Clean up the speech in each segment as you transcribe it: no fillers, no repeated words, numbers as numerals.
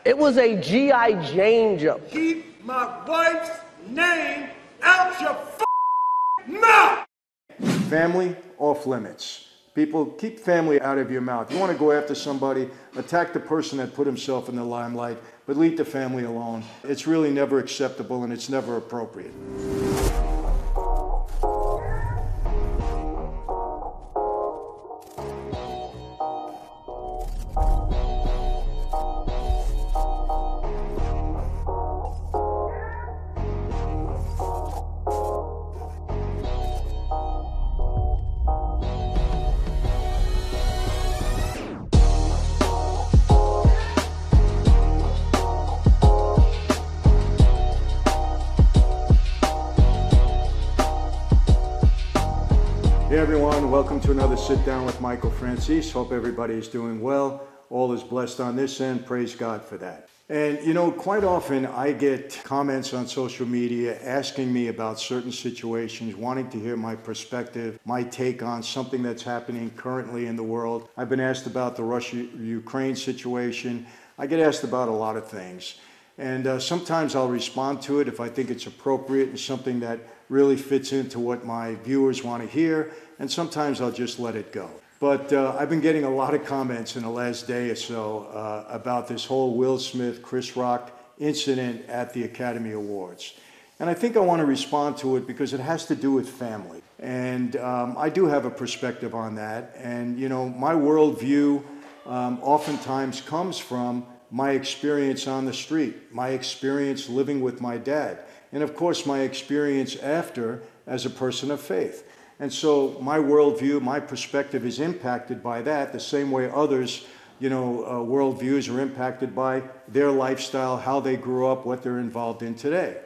It was a G.I. Jane jump. Keep my wife's name out your mouth! Family off limits. People, keep family out of your mouth. You want to go after somebody, attack the person that put himself in the limelight, but leave the family alone. It's really never acceptable and it's never appropriate. Hey everyone, welcome to another Sit Down with Michael Franzese. Hope everybody is doing well. All is blessed on this end. Praise God for that. And you know, quite often I get comments on social media asking me about certain situations, wanting to hear my perspective, my take on something that's happening currently in the world. I've been asked about the Russia-Ukraine situation. I get asked about a lot of things. And sometimes I'll respond to it if I think it's appropriate and something that really fits into what my viewers want to hear. And sometimes I'll just let it go. But I've been getting a lot of comments in the last day or so about this whole Will Smith, Chris Rock incident at the Academy Awards. And I think I want to respond to it because it has to do with family. And I do have a perspective on that. And you know, my worldview oftentimes comes from my experience on the street, my experience living with my dad, and of course my experience after as a person of faith. And so my worldview, my perspective is impacted by that the same way others, you know, worldviews are impacted by their lifestyle, how they grew up, what they're involved in today.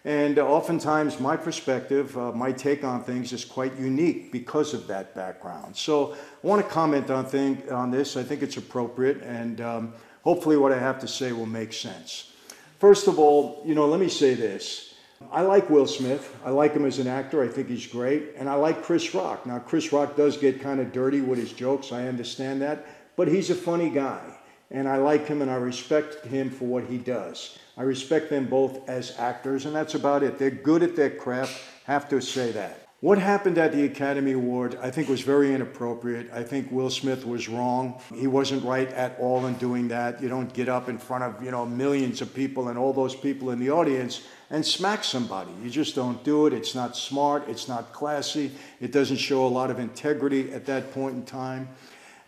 And oftentimes my perspective, my take on things is quite unique because of that background. So I want to comment on this. I think it's appropriate, and hopefully what I have to say will make sense. First of all, you know, let me say this. I like Will Smith. I like him as an actor. I think he's great. And I like Chris Rock. Now, Chris Rock does get kind of dirty with his jokes. I understand that. But he's a funny guy. And I like him and I respect him for what he does. I respect them both as actors, and that's about it. They're good at their craft. Have to say that. What happened at the Academy Award, I think, was very inappropriate. I think Will Smith was wrong. He wasn't right at all in doing that. You don't get up in front of, you know, millions of people and all those people in the audience and smack somebody. You just don't do it. It's not smart. It's not classy. It doesn't show a lot of integrity at that point in time.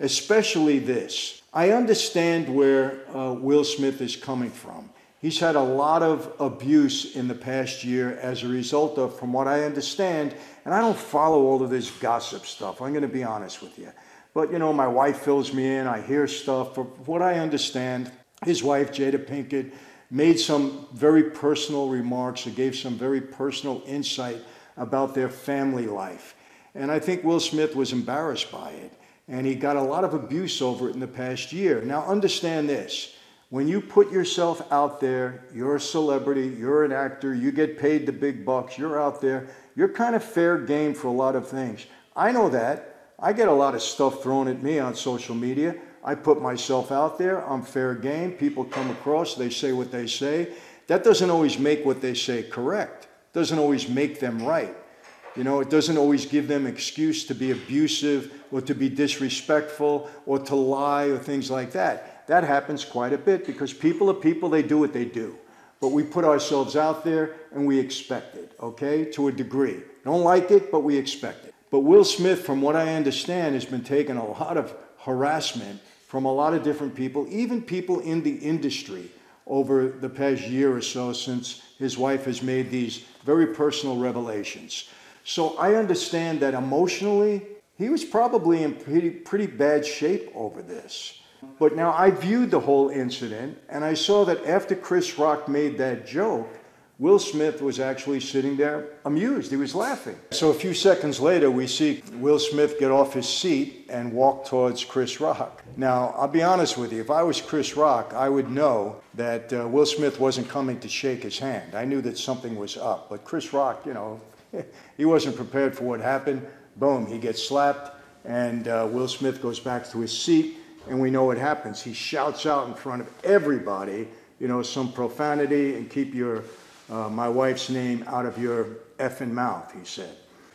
Especially this. I understand where Will Smith is coming from. He's had a lot of abuse in the past year as a result of, from what I understand, and I don't follow all of this gossip stuff, I'm going to be honest with you. But, you know, my wife fills me in, I hear stuff. From what I understand, his wife, Jada Pinkett, made some very personal remarks or gave some very personal insight about their family life. And I think Will Smith was embarrassed by it, and he got a lot of abuse over it in the past year. Now, understand this. When you put yourself out there, you're a celebrity, you're an actor, you get paid the big bucks, you're out there, you're kind of fair game for a lot of things. I know that. I get a lot of stuff thrown at me on social media. I put myself out there, I'm fair game, people come across, they say what they say. That doesn't always make what they say correct. It doesn't always make them right. You know, it doesn't always give them excuse to be abusive or to be disrespectful or to lie or things like that. That happens quite a bit because people are people, they do what they do. But we put ourselves out there and we expect it, okay, to a degree. Don't like it, but we expect it. But Will Smith, from what I understand, has been taking a lot of harassment from a lot of different people, even people in the industry over the past year or so since his wife has made these very personal revelations. So I understand that emotionally, he was probably in pretty bad shape over this. But now I viewed the whole incident and I saw that after Chris Rock made that joke, Will Smith was actually sitting there amused. He was laughing. So a few seconds later, we see Will Smith get off his seat and walk towards Chris Rock. Now, I'll be honest with you. If I was Chris Rock, I would know that Will Smith wasn't coming to shake his hand. I knew that something was up. But Chris Rock, you know, he wasn't prepared for what happened. Boom, he gets slapped, and Will Smith goes back to his seat. And we know what happens. He shouts out in front of everybody, you know, some profanity, and keep your my wife's name out of your effing mouth, he said.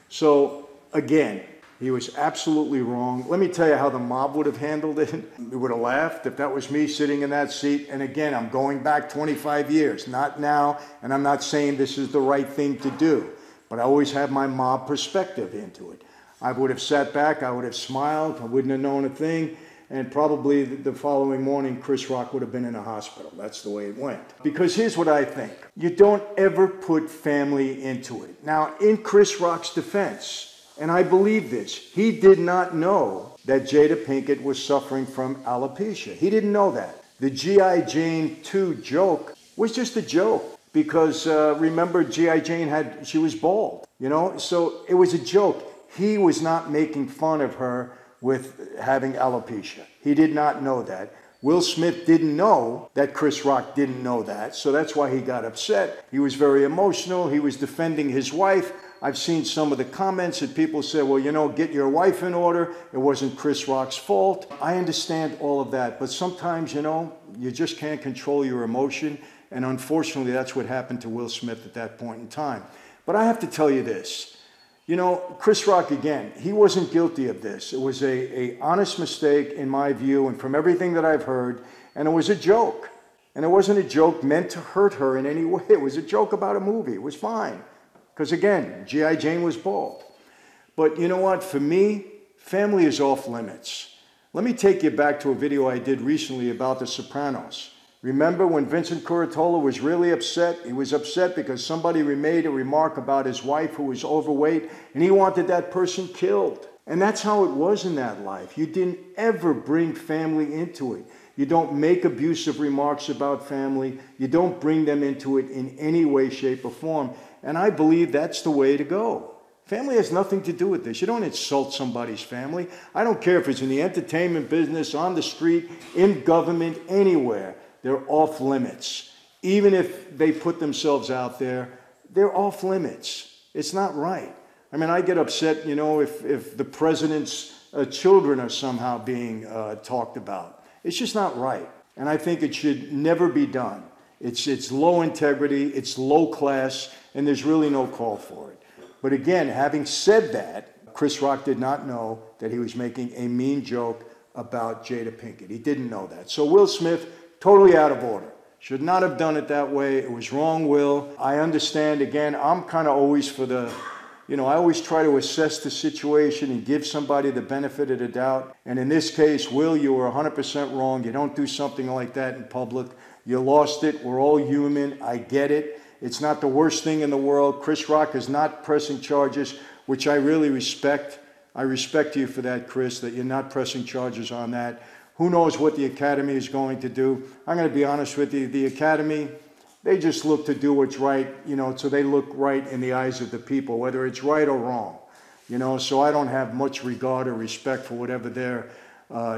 So again, he was absolutely wrong. Let me tell you how the mob would have handled it. We would have laughed if that was me sitting in that seat. And again, I'm going back 25 years, not now, and I'm not saying this is the right thing to do, but I always have my mob perspective into it. I would have sat back, I would have smiled, I wouldn't have known a thing, and probably the following morning, Chris Rock would have been in a hospital. That's the way it went. Because here's what I think. You don't ever put family into it. Now, in Chris Rock's defense, and I believe this, he did not know that Jada Pinkett was suffering from alopecia. He didn't know that. The G.I. Jane 2 joke was just a joke because remember, G.I. Jane she was bald, you know? So it was a joke. He was not making fun of her with having alopecia. He did not know that. Will Smith didn't know that Chris Rock didn't know that, so that's why he got upset. He was very emotional. He was defending his wife. I've seen some of the comments that people say, well, you know, get your wife in order. It wasn't Chris Rock's fault. I understand all of that, but sometimes, you know, you just can't control your emotion, and unfortunately, that's what happened to Will Smith at that point in time. But I have to tell you this. You know, Chris Rock, again, he wasn't guilty of this. It was a honest mistake in my view and from everything that I've heard, and it was a joke. And it wasn't a joke meant to hurt her in any way. It was a joke about a movie. It was fine. Because again, G.I. Jane was bald. But you know what? For me, family is off limits. Let me take you back to a video I did recently about The Sopranos. Remember when Vincent Curatola was really upset? He was upset because somebody made a remark about his wife who was overweight, and he wanted that person killed. And that's how it was in that life. You didn't ever bring family into it. You don't make abusive remarks about family. You don't bring them into it in any way, shape, or form. And I believe that's the way to go. Family has nothing to do with this. You don't insult somebody's family. I don't care if it's in the entertainment business, on the street, in government, anywhere. They're off limits. Even if they put themselves out there, they're off limits. It's not right. I mean, I get upset, you know, if the president's children are somehow being talked about. It's just not right. And I think it should never be done. It's low integrity, it's low class, and there's really no call for it. But again, having said that, Chris Rock did not know that he was making a mean joke about Jada Pinkett. He didn't know that. So Will Smith, totally out of order. Should not have done it that way. It was wrong, Will. I understand. Again, I'm kind of always for the, you know, I always try to assess the situation and give somebody the benefit of the doubt. And in this case, Will, you were 100% wrong. You don't do something like that in public. You lost it. We're all human. I get it. It's not the worst thing in the world. Chris Rock is not pressing charges, which I really respect. I respect you for that, Chris, that you're not pressing charges on that. Who knows what the Academy is going to do? I'm going to be honest with you. The Academy, they just look to do what's right, you know, so they look right in the eyes of the people, whether it's right or wrong. You know, so I don't have much regard or respect for whatever their,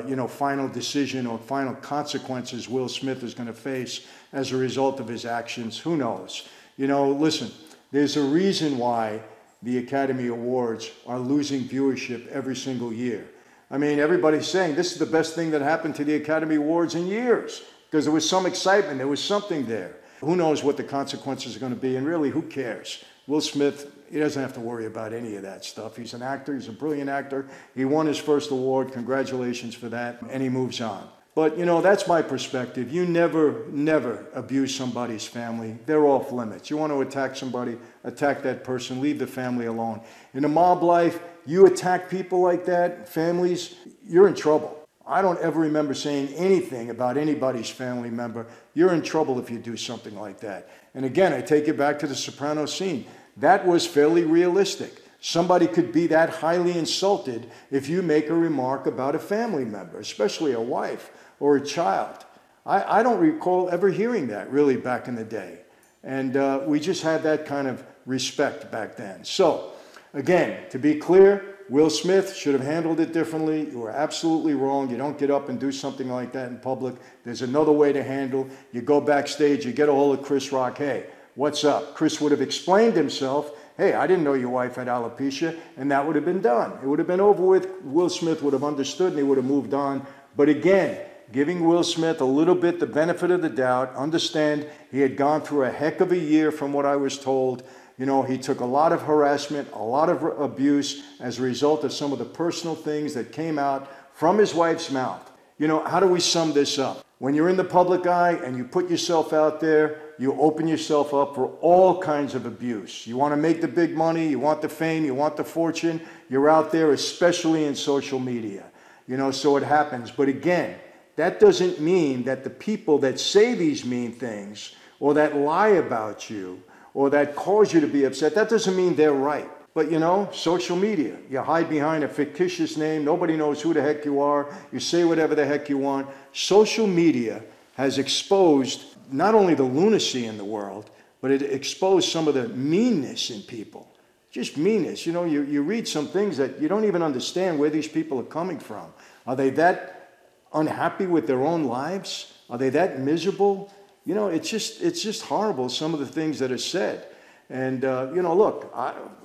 you know, final decision or final consequences Will Smith is going to face as a result of his actions. Who knows? You know, listen, there's a reason why the Academy Awards are losing viewership every single year. I mean, everybody's saying this is the best thing that happened to the Academy Awards in years because there was some excitement. There was something there. Who knows what the consequences are going to be, and really, who cares? Will Smith, he doesn't have to worry about any of that stuff. He's an actor. He's a brilliant actor. He won his first award. Congratulations for that. And he moves on. But, you know, that's my perspective. You never abuse somebody's family. They're off limits. You want to attack somebody, attack that person. Leave the family alone. In a mob life, you attack people like that, families, you're in trouble. I don't ever remember saying anything about anybody's family member. You're in trouble if you do something like that. And again, I take it back to the Sopranos scene. That was fairly realistic. Somebody could be that highly insulted if you make a remark about a family member, especially a wife or a child. I don't recall ever hearing that really back in the day. And we just had that kind of respect back then. So, again, to be clear, Will Smith should have handled it differently. You were absolutely wrong. You don't get up and do something like that in public. There's another way to handle. You go backstage, you get a hold of Chris Rock. Hey, what's up? Chris would have explained himself. Hey, I didn't know your wife had alopecia, and that would have been done. It would have been over with. Will Smith would have understood, and he would have moved on. But again, giving Will Smith a little bit the benefit of the doubt, understand he had gone through a heck of a year from what I was told. You know, he took a lot of harassment, a lot of abuse as a result of some of the personal things that came out from his wife's mouth. You know, how do we sum this up? When you're in the public eye and you put yourself out there, you open yourself up for all kinds of abuse. You want to make the big money, you want the fame, you want the fortune, you're out there, especially in social media. You know, so it happens. But again, that doesn't mean that the people that say these mean things or that lie about you or that cause you to be upset, that doesn't mean they're right. But you know, social media, you hide behind a fictitious name, nobody knows who the heck you are, you say whatever the heck you want. Social media has exposed not only the lunacy in the world, but it exposed some of the meanness in people. Just meanness. You know, you read some things that you don't even understand where these people are coming from. Are they that unhappy with their own lives? Are they that miserable? You know, it's just horrible, some of the things that are said. And, you know, look,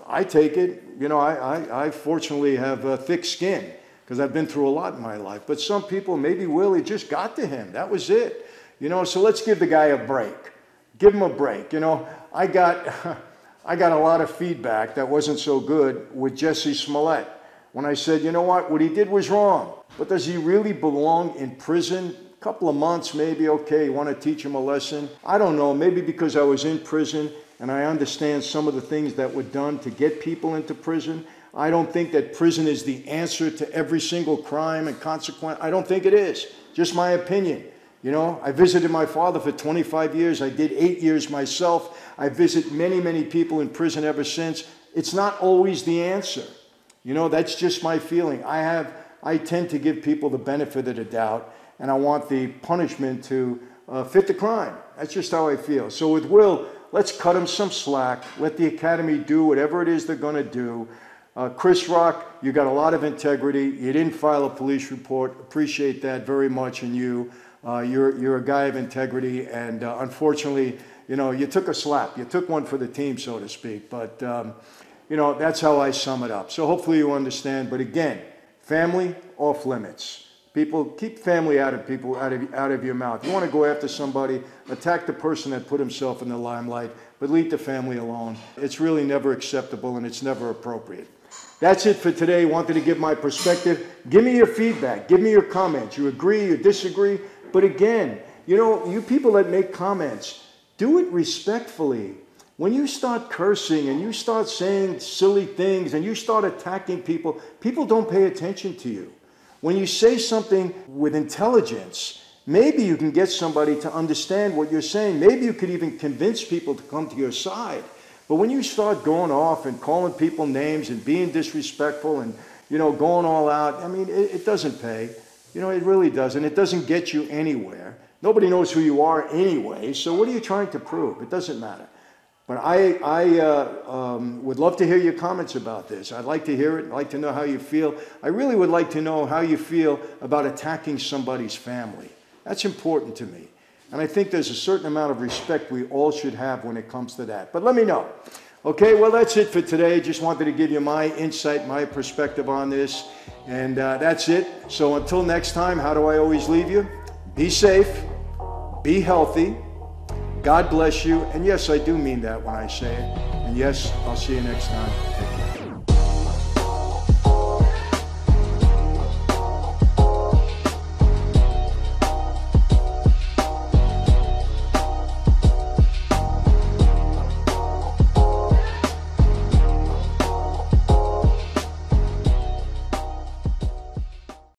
I take it, you know, I fortunately have thick skin because I've been through a lot in my life. But some people, maybe Will, it just got to him. That was it. You know, so let's give the guy a break. Give him a break. You know, I got a lot of feedback that wasn't so good with Jesse Smollett when I said, you know what he did was wrong. But does he really belong in prison? A couple of months, maybe, okay, you want to teach him a lesson? I don't know, maybe because I was in prison and I understand some of the things that were done to get people into prison. I don't think that prison is the answer to every single crime and consequence. I don't think it is. Just my opinion. You know, I visited my father for 25 years. I did 8 years myself. I visit many, many people in prison ever since. It's not always the answer. You know, that's just my feeling. I tend to give people the benefit of the doubt, and I want the punishment to fit the crime. That's just how I feel. So with Will, let's cut him some slack. Let the Academy do whatever it is they're going to do. Chris Rock, you got a lot of integrity. You didn't file a police report. Appreciate that very much in you. You're a guy of integrity, and unfortunately, you know, you took a slap. You took one for the team, so to speak. But, you know, that's how I sum it up. So hopefully you understand. But again, family off limits. People, keep family out of your mouth. You want to go after somebody, attack the person that put himself in the limelight, but leave the family alone. It's really never acceptable, and it's never appropriate. That's it for today. Wanted to give my perspective. Give me your feedback. Give me your comments. You agree, you disagree. But again, you know, you people that make comments, do it respectfully. When you start cursing and you start saying silly things and you start attacking people, people don't pay attention to you. When you say something with intelligence, maybe you can get somebody to understand what you're saying. Maybe you could even convince people to come to your side. But when you start going off and calling people names and being disrespectful and, you know, going all out, I mean, it doesn't pay. You know, it really doesn't. It doesn't get you anywhere. Nobody knows who you are anyway, so what are you trying to prove? It doesn't matter. But I would love to hear your comments about this. I'd like to hear it. I'd like to know how you feel. I really would like to know how you feel about attacking somebody's family. That's important to me. And I think there's a certain amount of respect we all should have when it comes to that. But let me know. Okay, well, that's it for today. Just wanted to give you my insight, my perspective on this. And that's it. So until next time, how do I always leave you? Be safe. Be healthy. God bless you. And yes, I do mean that when I say it. And yes, I'll see you next time.